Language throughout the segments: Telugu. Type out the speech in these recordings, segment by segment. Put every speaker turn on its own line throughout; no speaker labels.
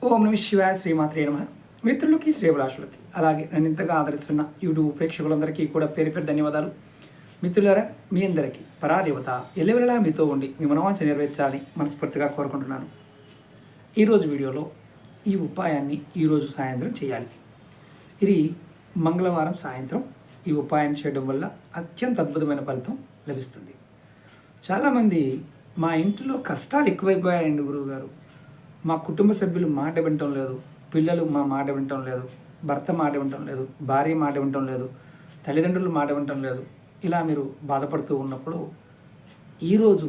ఓం నమ శివాయ శ్రీమాత్రే నమ. మిత్రులకి శ్రేభిలాషులకి అలాగే నన్ను ఇంతగా ఆదరిస్తున్న యూట్యూబ్ ప్రేక్షకులందరికీ కూడా పేరు పేరు ధన్యవాదాలు. మిత్రులారా, మీ అందరికీ పరాదేవత ఎల్లవెల్లలా మీతో ఉండి మీ మనవాంఛ నెరవేర్చాలని మనస్ఫూర్తిగా కోరుకుంటున్నాను. ఈరోజు వీడియోలో ఈ ఉపాయాన్ని ఈరోజు సాయంత్రం చేయాలి. ఇది మంగళవారం సాయంత్రం ఈ ఉపాయం చేయడం వల్ల అత్యంత అద్భుతమైన ఫలితం లభిస్తుంది. చాలామంది మా ఇంట్లో కష్టాలు ఎక్కువైపోయాయండి గురువుగారు, మా కుటుంబ సభ్యులు మాట వినటం లేదు, పిల్లలు మా మాట వినటం లేదు, భర్త మాట వినటం లేదు, భార్య మాట వినటం లేదు, తల్లిదండ్రులు మాట వినటం లేదు, ఇలా మీరు బాధపడుతూ ఉన్నప్పుడు ఈరోజు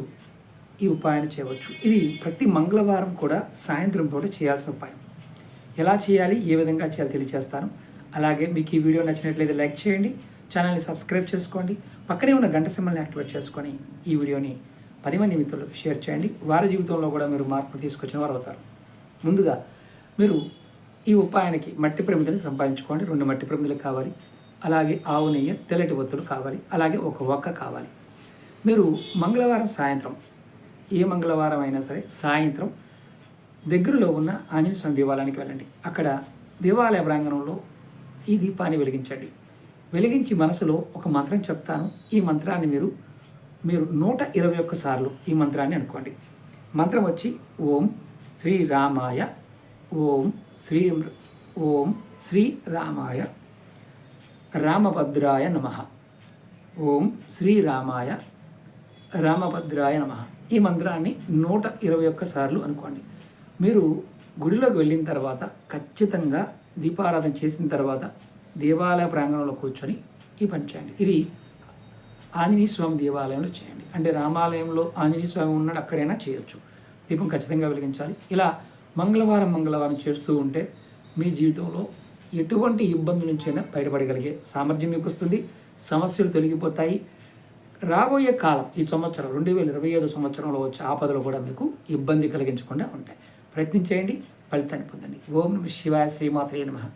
ఈ ఉపాయాన్ని చేయవచ్చు. ఇది ప్రతి మంగళవారం కూడా సాయంత్రం పూట చేయాల్సిన ఉపాయం. ఎలా చేయాలి, ఏ విధంగా చేయాలి తెలియజేస్తాను. అలాగే మీకు ఈ వీడియో నచ్చినట్లయితే లైక్ చేయండి, ఛానల్ని సబ్స్క్రైబ్ చేసుకోండి, పక్కనే ఉన్న గంట సింబల్ని యాక్టివేట్ చేసుకొని ఈ వీడియోని 10 మంది మిత్రులకు షేర్ చేయండి. వారి జీవితంలో కూడా మీరు మార్పులు తీసుకొచ్చిన వారు అవుతారు. ముందుగా మీరు ఈ ఉపాయానికి మట్టి ప్రమిదలు సంపాదించుకోండి. 2 మట్టి ప్రమిదలు కావాలి, అలాగే ఆవు నెయ్యి, తెల్లటి ఒత్తులు కావాలి, అలాగే ఒక ఒక్క కావాలి. మీరు మంగళవారం సాయంత్రం, ఏ మంగళవారం అయినా సరే సాయంత్రం దగ్గరలో ఉన్న ఆంజనేయ స్వామి దేవాలయానికి వెళ్ళండి. అక్కడ దేవాలయ ప్రాంగణంలో ఈ దీపాన్ని వెలిగించండి. వెలిగించి మనసులో ఒక మంత్రం చెప్తాను. ఈ మంత్రాన్ని మీరు 121 సార్లు ఈ మంత్రాన్ని అనుకోండి. మంత్రం వచ్చి ఓం శ్రీరామాయ, ఓం శ్రీరామాయ రామభద్రాయ నమః, ఓం శ్రీరామాయ రామభద్రాయ నమః. ఈ మంత్రాన్ని 121 సార్లు అనుకోండి. మీరు గుడిలోకి వెళ్ళిన తర్వాత ఖచ్చితంగా దీపారాధన చేసిన తర్వాత దేవాలయ ప్రాంగణంలో కూర్చొని ఈ పని చేయండి. ఇది ఆంజనేయ స్వామి దేవాలయంలో చేయండి. అంటే రామాలయంలో ఆంజనేయ స్వామి ఉన్నాడు, అక్కడైనా చేయొచ్చు. దీపం ఖచ్చితంగా వెలిగించాలి. ఇలా మంగళవారం చేస్తూ ఉంటే మీ జీవితంలో ఎటువంటి ఇబ్బందుల నుంచైనా బయటపడగలిగే సామర్థ్యం మీకు వస్తుంది. సమస్యలు తొలగిపోతాయి. రాబోయే కాలం ఈ సంవత్సరం 2025 సంవత్సరంలో వచ్చే ఆపదలు కూడా మీకు ఇబ్బంది కలిగించకుండా ఉంటాయి. ప్రయత్నించేయండి, ఫలితాన్ని పొందండి. ఓం నమః శివాయ శ్రీమాత్రే నమః.